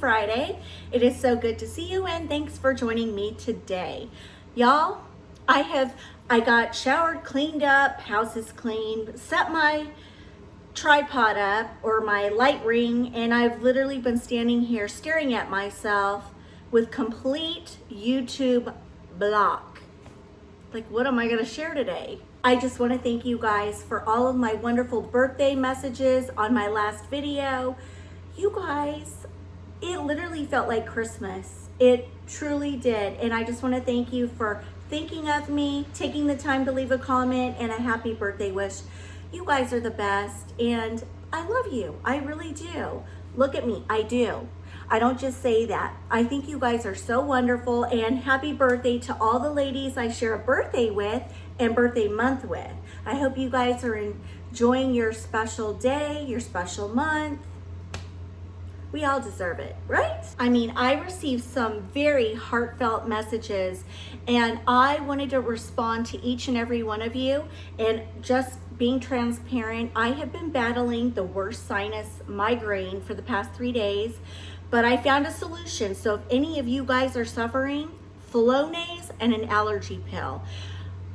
Friday. It is so good to see you and thanks for joining me today. Y'all, I got showered, cleaned up, house is clean, set my tripod up or my light ring, and I've literally been standing here staring at myself with complete YouTube block. Like, what am I gonna share today? I just want to thank you guys for all of my wonderful birthday messages on my last video. You guys, it literally felt like Christmas. It truly did. And I just want to thank you for thinking of me, taking the time to leave a comment and a happy birthday wish. You guys are the best and I love you. I really do. Look at me, I do. I don't just say that. I think you guys are so wonderful, and happy birthday to all the ladies I share a birthday with and birthday month with. I hope you guys are enjoying your special day, your special month. We all deserve it, right? I mean, I received some very heartfelt messages and I wanted to respond to each and every one of you. And just being transparent, I have been battling the worst sinus migraine for the past 3 days, but I found a solution. So if any of you guys are suffering, Flonase and an allergy pill.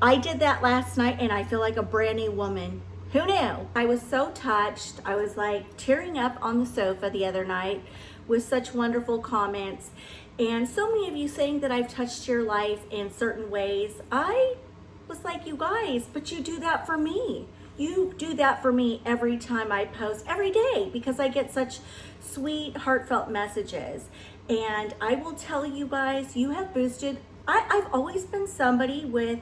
I did that last night and I feel like a brand new woman. Who knew? I was so touched. I was like tearing up on the sofa the other night with such wonderful comments. And so many of you saying that I've touched your life in certain ways. I was like, you guys, but you do that for me. You do that for me every time I post, every day, because I get such sweet, heartfelt messages. And I will tell you guys, you have boosted. I've always been somebody with,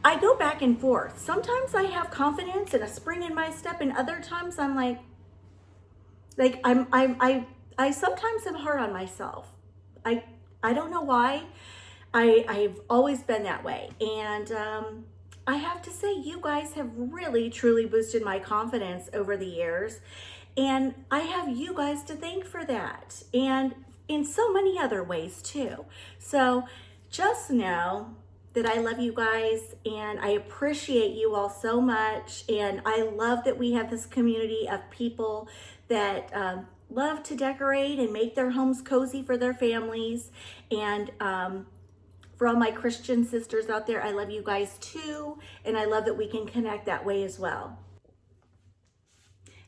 I go back and forth. Sometimes I have confidence and a spring in my step, and other times I'm like I sometimes am hard on myself. I don't know why. I've always been that way, and I have to say, you guys have really truly boosted my confidence over the years, and I have you guys to thank for that, and in so many other ways too. So just know that I love you guys and I appreciate you all so much. And I love that we have this community of people that love to decorate and make their homes cozy for their families. And for all my Christian sisters out there, I love you guys too. And I love that we can connect that way as well.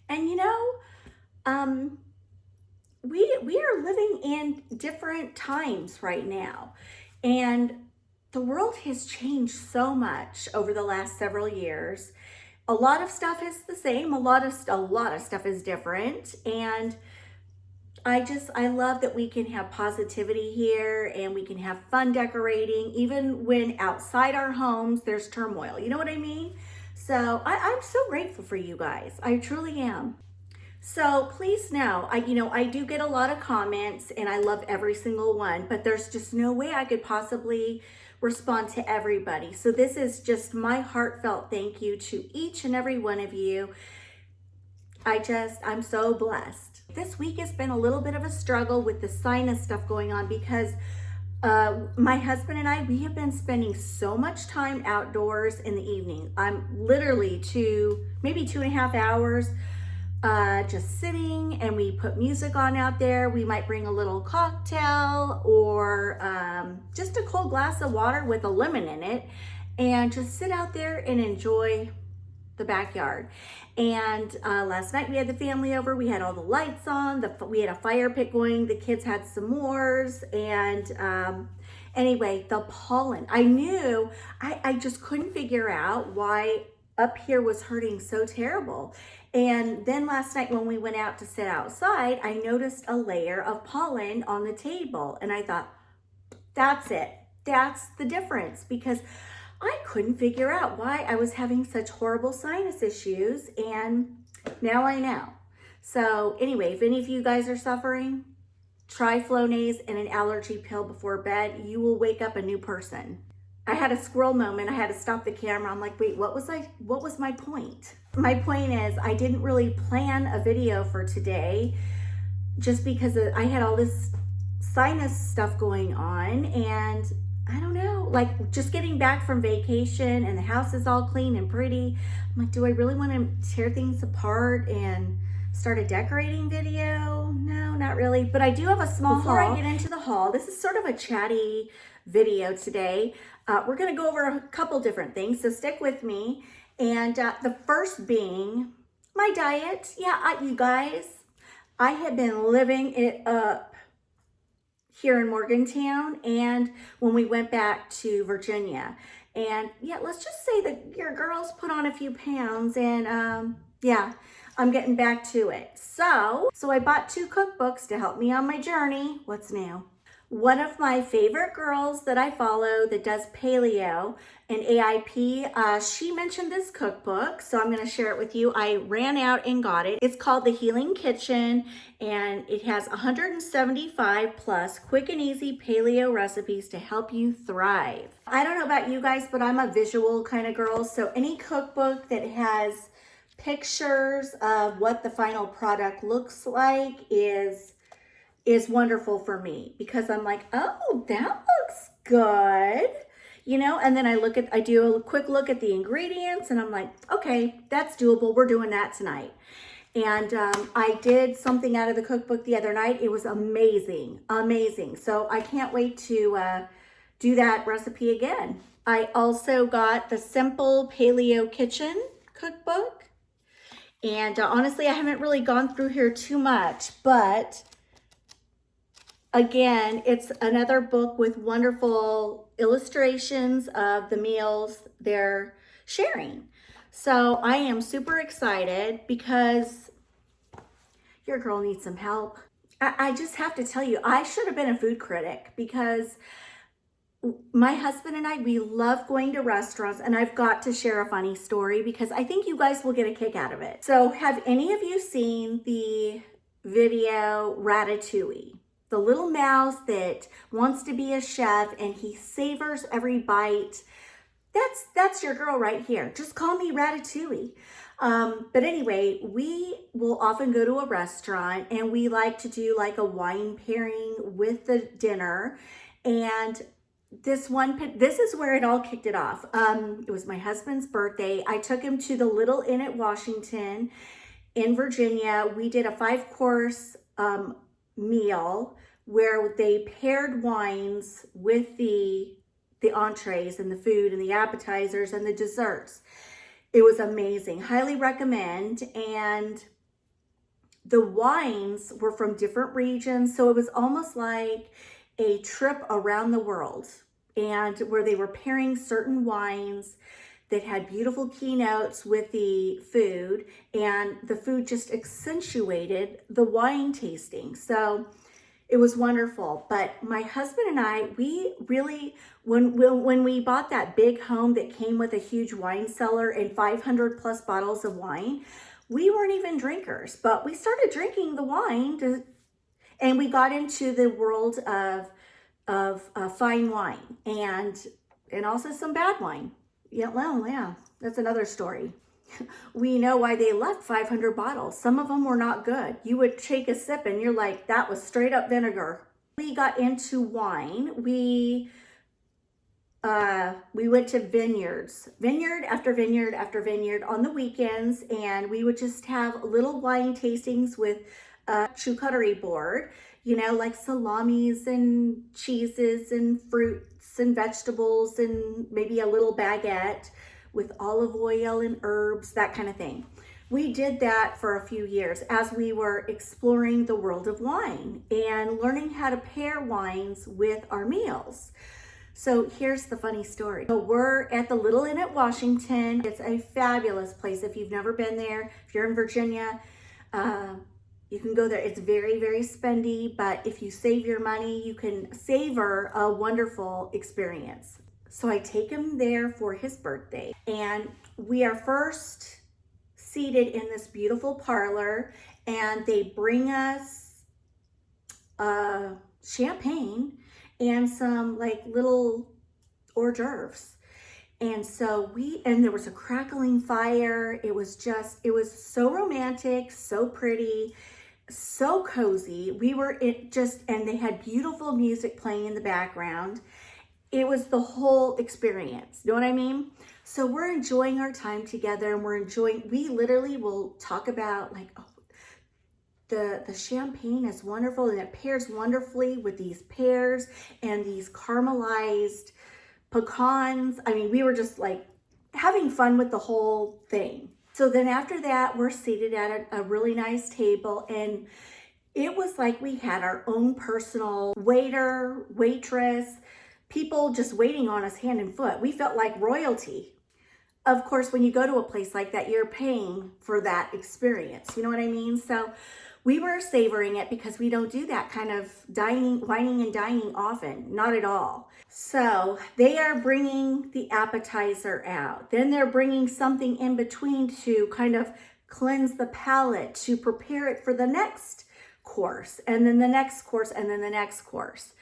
And you know, we are living in different times right now. And the world has changed so much over the last several years. A lot of stuff is the same. A lot of stuff is different. And I love that we can have positivity here and we can have fun decorating, even when outside our homes there's turmoil. You know what I mean? So I'm so grateful for you guys. I truly am. So please know, I do get a lot of comments and I love every single one, but there's just no way I could possibly respond to everybody. So this is just my heartfelt thank you to each and every one of you. I'm so blessed. This week has been a little bit of a struggle with the sinus stuff going on because my husband and I, we have been spending so much time outdoors in the evening. I'm literally maybe 2.5 hours just sitting, and we put music on out there. We might bring a little cocktail or just a cold glass of water with a lemon in it and just sit out there and enjoy the backyard. And last night we had the family over. We had all the lights on. We had a fire pit going. The kids had s'mores. And anyway, the pollen. I knew, I just couldn't figure out why up here was hurting so terrible. And then last night when we went out to sit outside, I noticed a layer of pollen on the table. And I thought, that's it. That's the difference, because I couldn't figure out why I was having such horrible sinus issues. And now I know. So anyway, if any of you guys are suffering, try Flonase and an allergy pill before bed. You will wake up a new person. I had a squirrel moment. I had to stop the camera. I'm like, wait, what was my point? My point is, I didn't really plan a video for today just because I had all this sinus stuff going on, and I don't know, like just getting back from vacation and the house is all clean and pretty. I'm like, do I really want to tear things apart and start a decorating video. No, not really, but I do have a small haul. Before I get into the haul, this is sort of a chatty video today. We're gonna go over a couple different things, so stick with me. And the first being my diet. Yeah, you guys, I have been living it up here in Morgantown and when we went back to Virginia. And yeah, let's just say that your girls put on a few pounds and yeah, I'm getting back to it. So I bought 2 cookbooks to help me on my journey. What's new? One of my favorite girls that I follow that does paleo and AIP, she mentioned this cookbook, so I'm going to share it with you. I ran out and got it. It's called The Healing Kitchen, and it has 175 plus quick and easy paleo recipes to help you thrive. I don't know about you guys, but I'm a visual kind of girl, so any cookbook that has pictures of what the final product looks like is wonderful for me, because I'm like, oh, that looks good, you know. And then I do a quick look at the ingredients and I'm like, okay, that's doable. We're doing that tonight. And I did something out of the cookbook the other night. It was amazing, amazing. So I can't wait to do that recipe again. I also got the Simple Paleo Kitchen cookbook. And honestly, I haven't really gone through here too much, but again, it's another book with wonderful illustrations of the meals they're sharing. So I am super excited because your girl needs some help. I just have to tell you, I should have been a food critic, because my husband and I, we love going to restaurants, and I've got to share a funny story because I think you guys will get a kick out of it. So have any of you seen the video Ratatouille? The little mouse that wants to be a chef and he savors every bite. That's your girl right here. Just call me Ratatouille. But anyway, we will often go to a restaurant and we like to do like a wine pairing with the dinner. And this is where it all kicked it off. It was my husband's birthday. I took him to the Little Inn at Washington in Virginia. We did a 5-course meal where they paired wines with the entrees and the food and the appetizers and the desserts. It was amazing. Highly recommend. And the wines were from different regions, so it was almost like a trip around the world, and where they were pairing certain wines that had beautiful keynotes with the food, and the food just accentuated the wine tasting. So it was wonderful. But my husband and I, we really, when we bought that big home that came with a huge wine cellar and 500 plus bottles of wine, we weren't even drinkers, but we started drinking the wine and we got into the world of fine wine and also some bad wine. Yeah, well, yeah, that's another story. We know why they left 500 bottles. Some of them were not good. You would take a sip and you're like, that was straight up vinegar. We got into wine. We went to vineyard after vineyard after vineyard on the weekends, and we would just have little wine tastings with a charcuterie board, you know, like salamis and cheeses and fruits and vegetables and maybe a little baguette with olive oil and herbs, that kind of thing. We did that for a few years as we were exploring the world of wine and learning how to pair wines with our meals. So here's the funny story. So we're at the Little Inn at Washington. It's a fabulous place. If you've never been there, if you're in Virginia, you can go there. It's very, very spendy, but if you save your money, you can savor a wonderful experience. So I take him there for his birthday, and we are first seated in this beautiful parlor, and they bring us champagne and some like little hors d'oeuvres. And so and there was a crackling fire. It was so romantic, so pretty, so cozy. We were and they had beautiful music playing in the background. It was the whole experience. You know what I mean? So we're enjoying our time together, and we literally will talk about like, oh, the champagne is wonderful, and it pairs wonderfully with these pears and these caramelized pecans. I mean, we were just like having fun with the whole thing. So then after that, we're seated at a really nice table, and it was like we had our own personal waiter, waitress, people just waiting on us hand and foot. We felt like royalty. Of course, when you go to a place like that, you're paying for that experience. You know what I mean? So we were savoring it because we don't do that kind of wining and dining often, not at all. So they are bringing the appetizer out. Then they're bringing something in between to kind of cleanse the palate, to prepare it for the next course, and then the next course, and then the next course.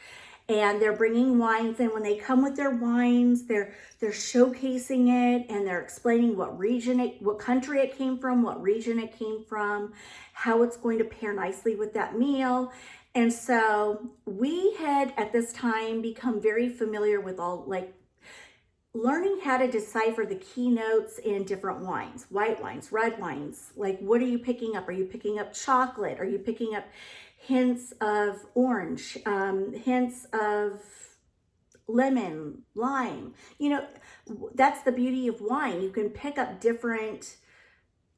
And they're bringing wines in. When they come with their wines, they're showcasing it, and they're explaining what country it came from, what region it came from, how it's going to pair nicely with that meal. And so we had at this time become very familiar with all, like, learning how to decipher the key notes in different wines, white wines, red wines. Like, what are you picking up? Are you picking up chocolate? Are you picking up hints of orange, hints of lemon, lime? You know, that's the beauty of wine. You can pick up different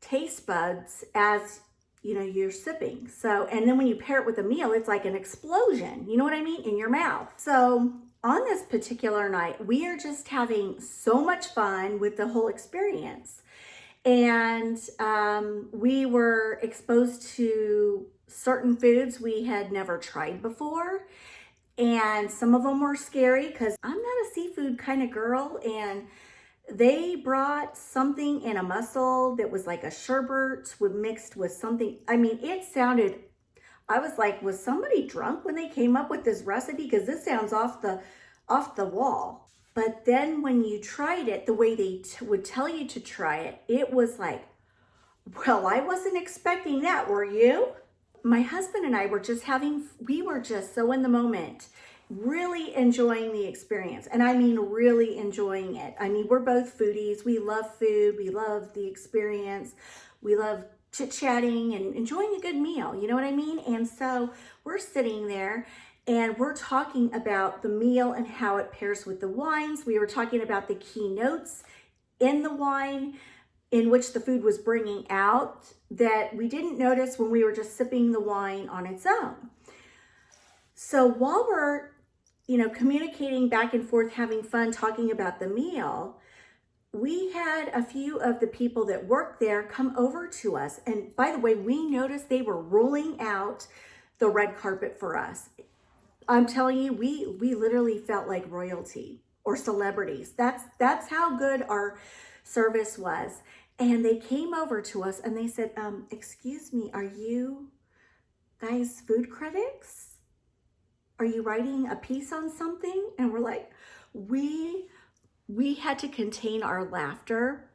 taste buds as, you know, you're sipping. So, and then when you pair it with a meal, it's like an explosion, you know what I mean, in your mouth. So on this particular night, we are just having so much fun with the whole experience. And we were exposed to certain foods we had never tried before. And some of them were scary because I'm not a seafood kind of girl. And they brought something in a mussel that was like a sherbet mixed with something. I mean, it sounded, I was like, was somebody drunk when they came up with this recipe? Because this sounds off the wall. But then when you tried it, the way they would tell you to try it, it was like, well, I wasn't expecting that, were you? My husband and I were just we were just so in the moment, really enjoying the experience. And I mean, really enjoying it. I mean, we're both foodies. We love food. We love the experience. We love chit-chatting and enjoying a good meal. You know what I mean? And so we're sitting there and we're talking about the meal and how it pairs with the wines. We were talking about the key notes in the wine in which the food was bringing out that we didn't notice when we were just sipping the wine on its own. So while we're, you know, communicating back and forth, having fun, talking about the meal, we had a few of the people that worked there come over to us. And by the way, we noticed they were rolling out the red carpet for us. I'm telling you, we literally felt like royalty or celebrities. That's how good our service was. And they came over to us and they said, excuse me, are you guys food critics? Are you writing a piece on something? And we're like, we had to contain our laughter.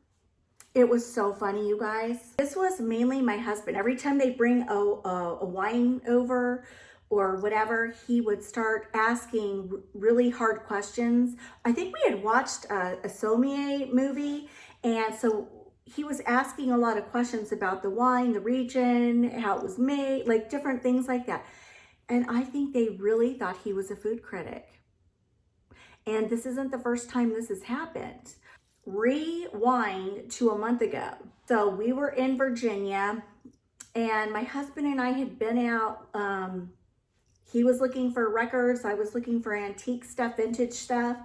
It was so funny, you guys. This was mainly my husband. Every time they bring a wine over or whatever, he would start asking really hard questions. I think we had watched a sommelier movie, and so he was asking a lot of questions about the wine, the region, how it was made, like different things like that. And I think they really thought he was a food critic. And this isn't the first time this has happened. Rewind to a month ago. So we were in Virginia, and my husband and I had been out. He was looking for records. I was looking for antique stuff, vintage stuff.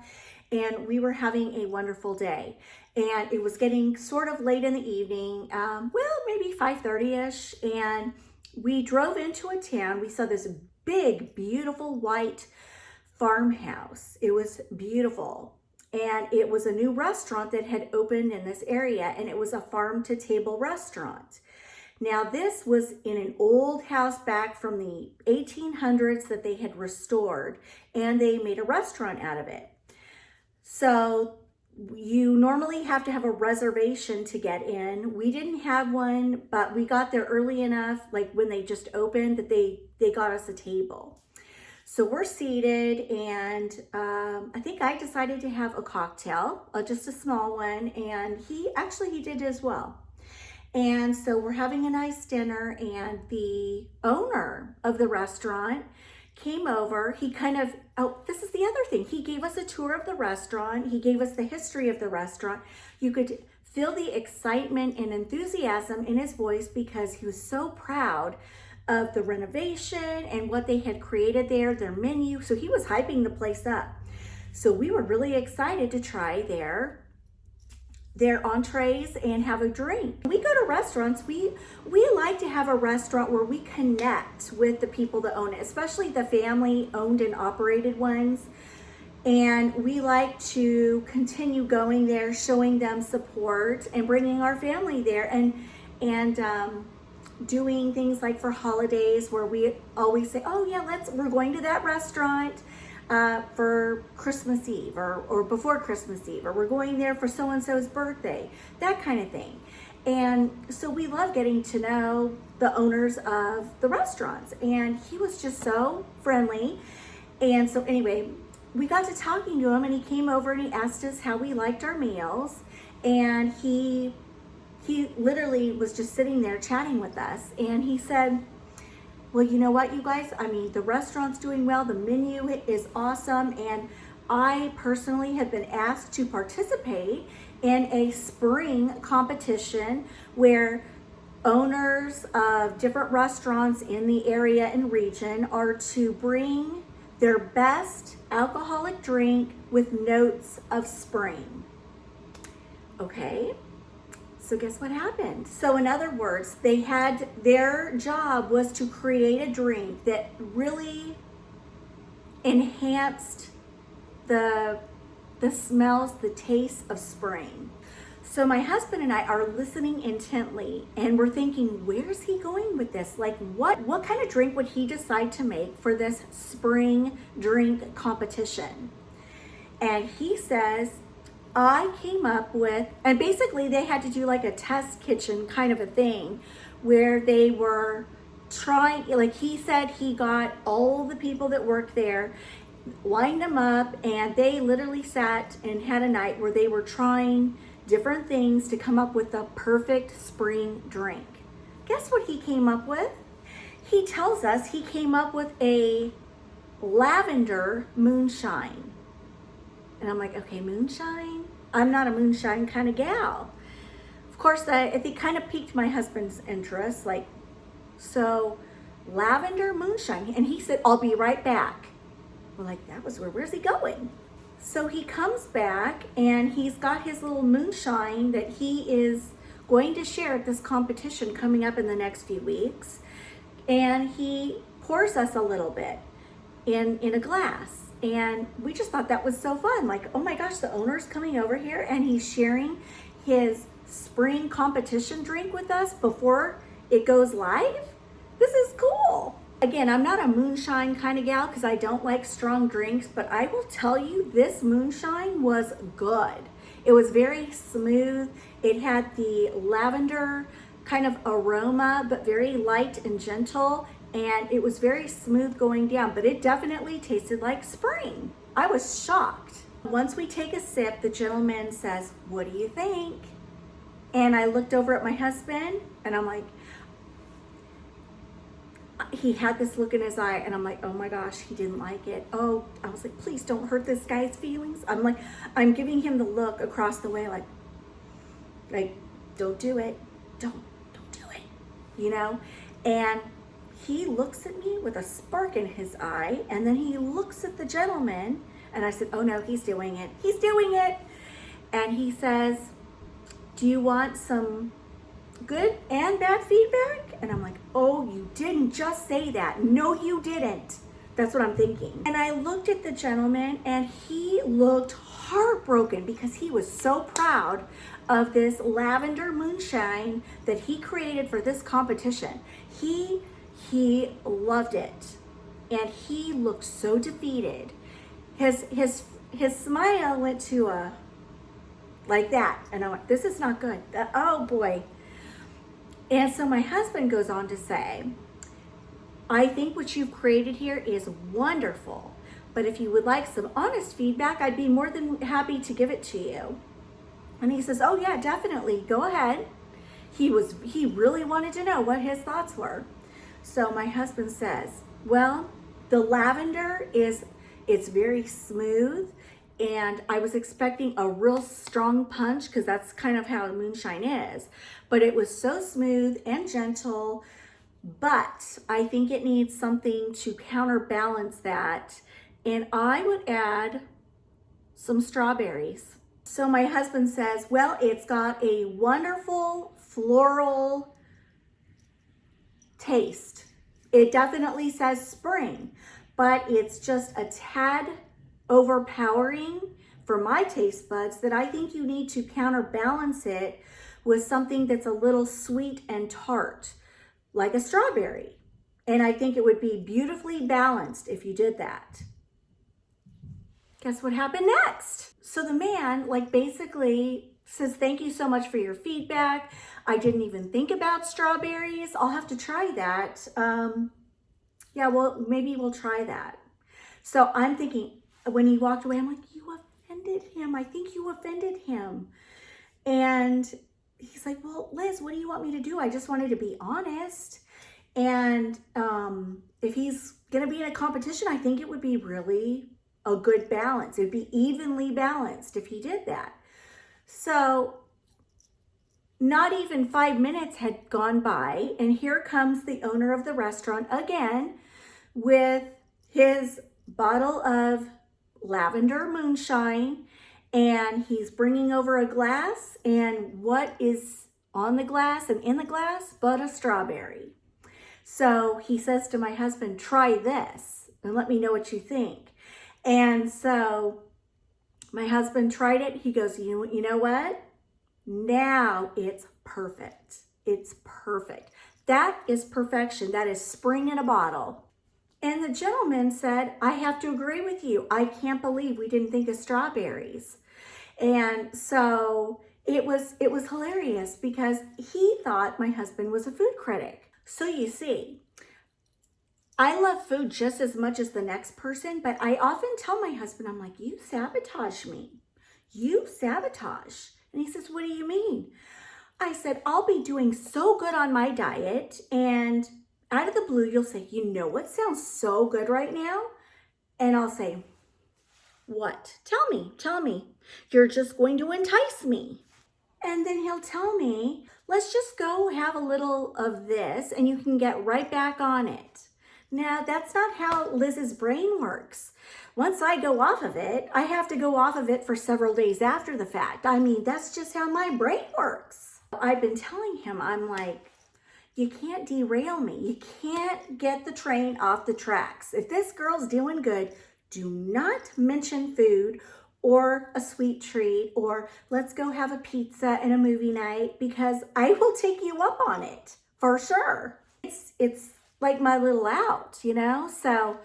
And we were having a wonderful day. And it was getting sort of late in the evening, well, maybe 5:30-ish. And we drove into a town. We saw this big, beautiful white farmhouse. It was beautiful. And it was a new restaurant that had opened in this area. And it was a farm-to-table restaurant. Now, this was in an old house back from the 1800s that they had restored. And they made a restaurant out of it. So you normally have to have a reservation to get in. We didn't have one, but we got there early enough, like when they just opened, that they got us a table. So we're seated, and I think I decided to have a cocktail, just a small one, and he did as well. And so we're having a nice dinner, and the owner of the restaurant came over. He kind of, oh, this is the other thing. He gave us a tour of the restaurant. He gave us the history of the restaurant. You could feel the excitement and enthusiasm in his voice because he was so proud of the renovation and what they had created there, their menu. So he was hyping the place up. So we were really excited to try their entrees and have a drink. We go to restaurants, we like to have a restaurant where we connect with the people that own it, especially the family owned and operated ones. And we like to continue going there, showing them support and bringing our family there, and doing things like for holidays where we always say, oh yeah, we're going to that restaurant for Christmas Eve or before Christmas Eve, or we're going there for so-and-so's birthday, that kind of thing. And so we love getting to know the owners of the restaurants, and he was just so friendly. And so anyway, we got to talking to him, and he came over and he asked us how we liked our meals, and he literally was just sitting there chatting with us, and he said, well, you know what, you guys, I mean, the restaurant's doing well, the menu is awesome, and I personally have been asked to participate in a spring competition where owners of different restaurants in the area and region are to bring their best alcoholic drink with notes of spring. Okay. So guess what happened? So in other words, their job was to create a drink that really enhanced the smells, the taste of spring. So my husband and I are listening intently, and we're thinking, where's he going with this? Like what kind of drink would he decide to make for this spring drink competition? And he says, I came up with, and basically they had to do like a test kitchen kind of a thing where they were trying, like he said he got all the people that worked there, lined them up, and they literally sat and had a night where they were trying different things to come up with the perfect spring drink. Guess what he came up with? He tells us he came up with a lavender moonshine. And I'm like, okay, moonshine? I'm not a moonshine kind of gal. Of course, it kind of piqued my husband's interest. Like, so lavender moonshine. And he said, I'll be right back. We're like, where's he going? So he comes back, and he's got his little moonshine that he is going to share at this competition coming up in the next few weeks. And he pours us a little bit in a glass. And we just thought that was so fun. Like, oh my gosh, the owner's coming over here and he's sharing his spring competition drink with us before it goes live. This is cool. Again, I'm not a moonshine kind of gal because I don't like strong drinks, but I will tell you this moonshine was good. It was very smooth. It had the lavender kind of aroma, but very light and gentle. And it was very smooth going down, but it definitely tasted like spring. I was shocked. Once we take a sip, the gentleman says, what do you think? And I looked over at my husband, and I'm like, he had this look in his eye, and I'm like, oh my gosh, he didn't like it. Oh, I was like, please don't hurt this guy's feelings. I'm giving him the look across the way, like, don't do it. Don't do it, you know? And he looks at me with a spark in his eye, and then he looks at the gentleman, and I said, oh no, he's doing it. He's doing it. And he says, do you want some good and bad feedback? And I'm like, oh, you didn't just say that. No, you didn't. That's what I'm thinking. And I looked at the gentleman, and he looked heartbroken because he was so proud of this lavender moonshine that he created for this competition. He loved it, and he looked so defeated. His smile went to like that, and I went, this is not good. Oh boy. And so my husband goes on to say, I think what you've created here is wonderful, but if you would like some honest feedback, I'd be more than happy to give it to you. And he says, oh yeah, definitely, go ahead. he really wanted to know what his thoughts were. So my husband says, well, the lavender it's very smooth, and I was expecting a real strong punch because that's kind of how moonshine is, but it was so smooth and gentle. But I think it needs something to counterbalance that, and I would add some strawberries. So my husband says, well, it's got a wonderful floral taste. It definitely says spring, but it's just a tad overpowering for my taste buds, that I think you need to counterbalance it with something that's a little sweet and tart, like a strawberry. And I think it would be beautifully balanced if you did that. Guess what happened next? So the man basically says, thank you so much for your feedback. I didn't even think about strawberries. I'll have to try that. Yeah, well, maybe we'll try that. So I'm thinking, when he walked away, I'm like, you offended him. I think you offended him. And he's like, well, Liz, what do you want me to do? I just wanted to be honest. And if he's going to be in a competition, I think it would be really a good balance. It'd be evenly balanced if he did that. So not even 5 minutes had gone by, and here comes the owner of the restaurant again with his bottle of lavender moonshine, and he's bringing over a glass, and what is on the glass and in the glass but a strawberry. So he says to my husband, try this and let me know what you think. And so my husband tried it. He goes, you know what? Now it's perfect. It's perfect. That is perfection. That is spring in a bottle. And the gentleman said, I have to agree with you. I can't believe we didn't think of strawberries. And so it was hilarious because he thought my husband was a food critic. So you see, I love food just as much as the next person, but I often tell my husband, I'm like, you sabotage me. You sabotage. And he says, what do you mean? I said, I'll be doing so good on my diet, and out of the blue, you'll say, you know what sounds so good right now? And I'll say, what? Tell me. You're just going to entice me. And then he'll tell me, let's just go have a little of this and you can get right back on it. Now, that's not how Liz's brain works. Once I go off of it, I have to go off of it for several days after the fact. I mean, that's just how my brain works. I've been telling him, I'm like, you can't derail me. You can't get the train off the tracks. If this girl's doing good, do not mention food or a sweet treat or let's go have a pizza and a movie night, because I will take you up on it for sure. It's like my little out, you know? So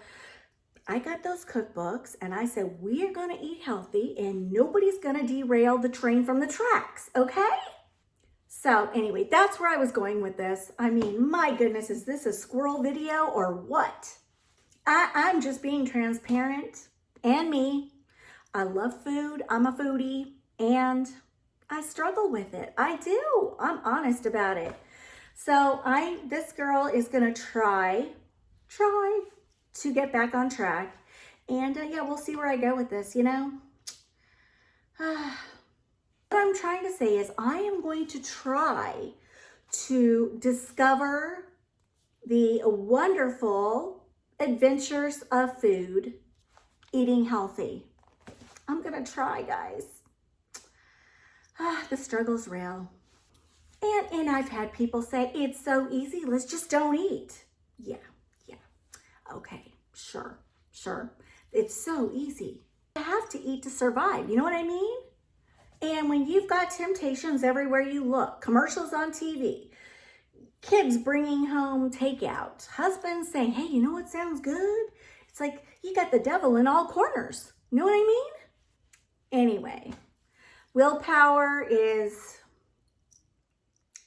I got those cookbooks and I said, we are going to eat healthy and nobody's going to derail the train from the tracks, okay? So anyway, that's where I was going with this. I mean, my goodness, is this a squirrel video or what? I'm just being transparent, and me. I love food. I'm a foodie and I struggle with it. I do. I'm honest about it. So this girl is going to try to get back on track. And yeah, we'll see where I go with this, you know. What I'm trying to say is I am going to try to discover the wonderful adventures of food, eating healthy. I'm going to try, guys. The struggle's real. And I've had people say, it's so easy, Liz, just don't eat. Yeah. Okay, sure. It's so easy. You have to eat to survive, you know what I mean? And when you've got temptations everywhere you look, commercials on TV, kids bringing home takeout, husbands saying, hey, you know what sounds good? It's like you got the devil in all corners. You know what I mean? Anyway, willpower is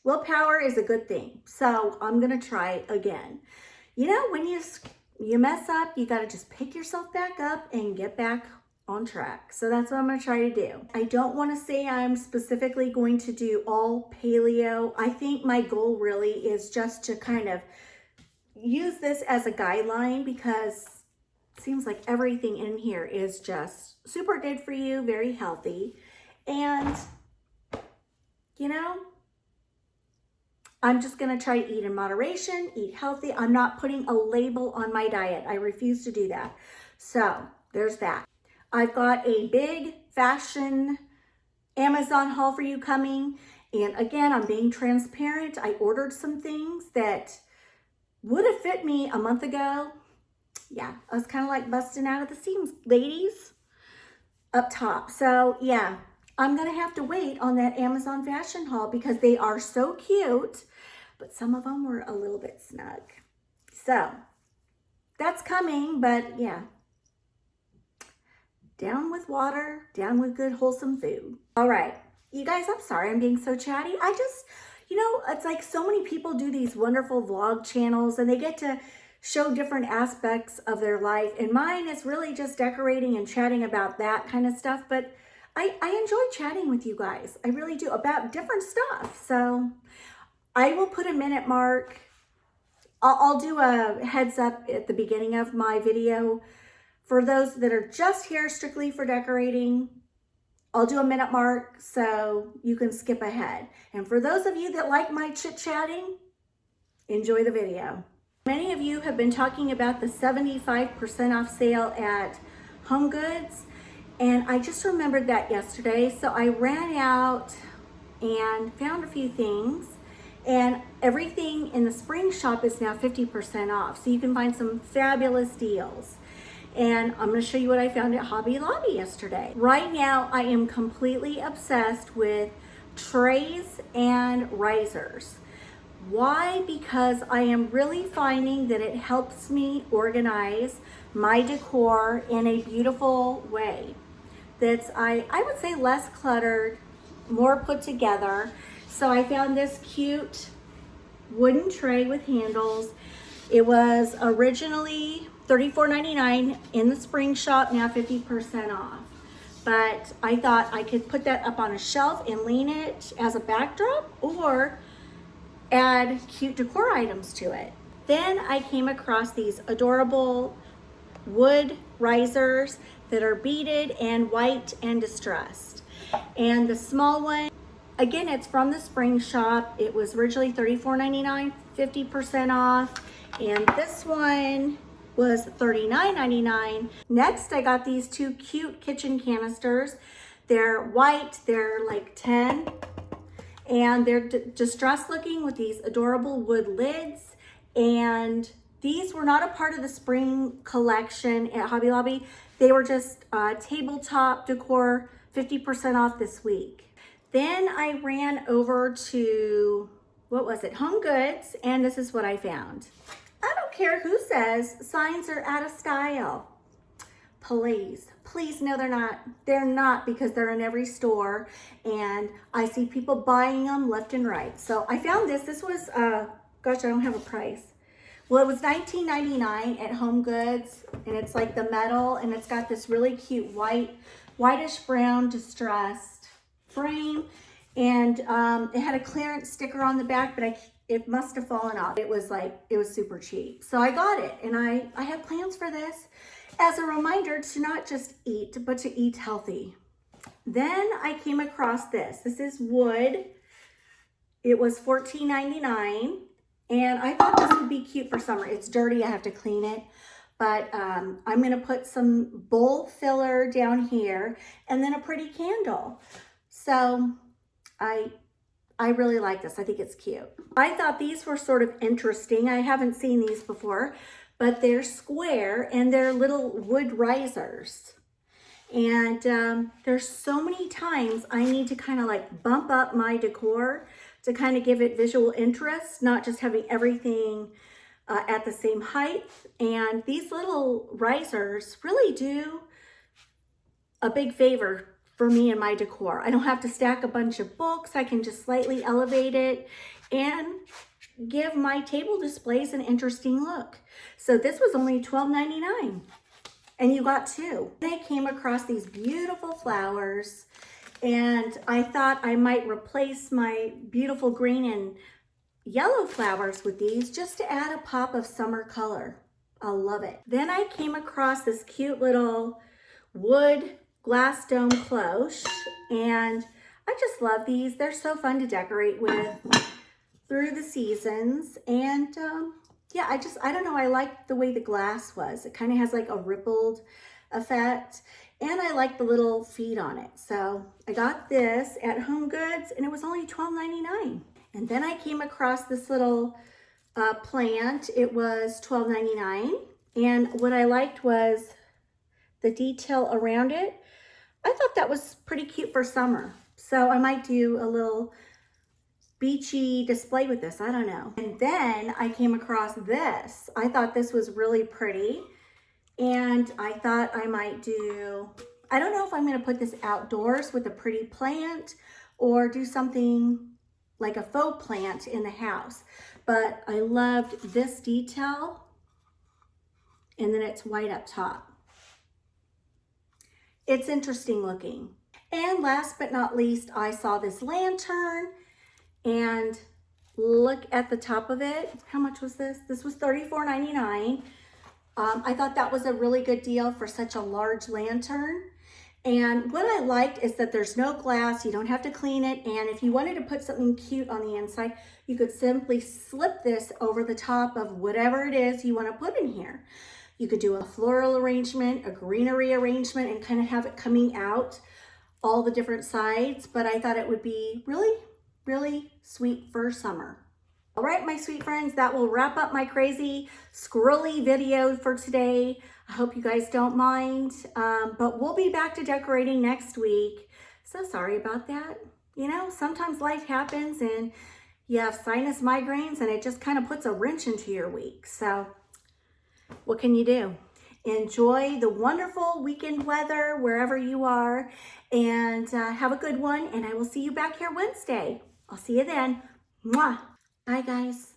a good thing. So I'm going to try again. You know, when you mess up, you got to just pick yourself back up and get back on track. So that's what I'm gonna try to do. I don't wanna say I'm specifically going to do all paleo. I think my goal really is just to kind of use this as a guideline, because it seems like everything in here is just super good for you, very healthy. And, you know, I'm just gonna try to eat in moderation, eat healthy. I'm not putting a label on my diet. I refuse to do that. So there's that. I've got a big fashion Amazon haul for you coming. And again, I'm being transparent. I ordered some things that would have fit me a month ago. Yeah, I was kind of like busting out of the seams, ladies, up top. So yeah, I'm gonna have to wait on that Amazon fashion haul because they are so cute, but some of them were a little bit snug. So that's coming, but yeah. Down with water, down with good wholesome food. All right, you guys, I'm sorry I'm being so chatty. I just, you know, it's like so many people do these wonderful vlog channels and they get to show different aspects of their life. And mine is really just decorating and chatting about that kind of stuff. But I enjoy chatting with you guys. I really do, about different stuff. So I will put a minute mark. I'll do a heads up at the beginning of my video. For those that are just here strictly for decorating, I'll do a minute mark so you can skip ahead. And for those of you that like my chit-chatting, enjoy the video. Many of you have been talking about the 75% off sale at HomeGoods, and I just remembered that yesterday. So I ran out and found a few things, and everything in the spring shop is now 50% off. So you can find some fabulous deals. And I'm going to show you what I found at Hobby Lobby yesterday. Right now, I am completely obsessed with trays and risers. Why? Because I am really finding that it helps me organize my decor in a beautiful way. That's, I would say, less cluttered, more put together. So I found this cute wooden tray with handles. It was originally $34.99 in the spring shop, now 50% off. But I thought I could put that up on a shelf and lean it as a backdrop or add cute decor items to it. Then I came across these adorable wood risers that are beaded and white and distressed. And the small one, again, it's from the spring shop. It was originally $34.99, 50% off. And this one was $39.99. Next, I got these two cute kitchen canisters. They're white, they're like 10. And they're distressed looking with these adorable wood lids. And these were not a part of the spring collection at Hobby Lobby. They were just tabletop decor, 50% off this week. Then I ran over to, what was it, HomeGoods, and this is what I found. I don't care who says signs are out of style. Please, no, they're not. They're not, because they're in every store and I see people buying them left and right. So I found this. This was, gosh, I don't have a price. Well, it was $19.99 at HomeGoods, and it's like the metal, and it's got this really cute whitish brown distressed frame, and it had a clearance sticker on the back, but it must have fallen off. It was super cheap. So I got it, and I have plans for this as a reminder to not just eat, but to eat healthy. Then I came across this. This is wood. It was $14.99, and I thought this would be cute for summer. It's dirty, I have to clean it, but I'm gonna put some bowl filler down here and then a pretty candle. So I really like this. I think it's cute. I thought these were sort of interesting. I haven't seen these before, but they're square and they're little wood risers. And there's so many times I need to kind of like bump up my decor to kind of give it visual interest, not just having everything at the same height. And these little risers really do a big favor for me and my decor. I don't have to stack a bunch of books. I can just slightly elevate it and give my table displays an interesting look. So this was only $12.99 and you got two. Then I came across these beautiful flowers, and I thought I might replace my beautiful green and yellow flowers with these just to add a pop of summer color. I love it. Then I came across this cute little wood glass dome cloche, and I just love these. They're so fun to decorate with through the seasons. And yeah, I don't know, I like the way the glass was. It kind of has like a rippled effect, and I like the little feet on it. So I got this at HomeGoods, and it was only $12.99. And then I came across this little plant. It was $12.99. And what I liked was the detail around it. I thought that was pretty cute for summer. So I might do a little beachy display with this, I don't know. And then I came across this. I thought this was really pretty. And I thought I might do, I don't know if I'm gonna put this outdoors with a pretty plant or do something like a faux plant in the house. But I loved this detail, and then it's white up top. It's interesting looking. And last but not least, I saw this lantern, and look at the top of it. How much was this? This was $34.99. I thought that was a really good deal for such a large lantern. And what I liked is that there's no glass, you don't have to clean it, and if you wanted to put something cute on the inside, you could simply slip this over the top of whatever it is you want to put in here. You could do a floral arrangement, a greenery arrangement, and kind of have it coming out all the different sides, but I thought it would be really, really sweet for summer. All right, my sweet friends, that will wrap up my crazy squirrely video for today. I hope you guys don't mind, but we'll be back to decorating next week. So sorry about that. You know, sometimes life happens and you have sinus migraines and it just kind of puts a wrench into your week. So what can you do? Enjoy the wonderful weekend weather wherever you are, and have a good one. And I will see you back here Wednesday. I'll see you then. Mwah. Bye, guys.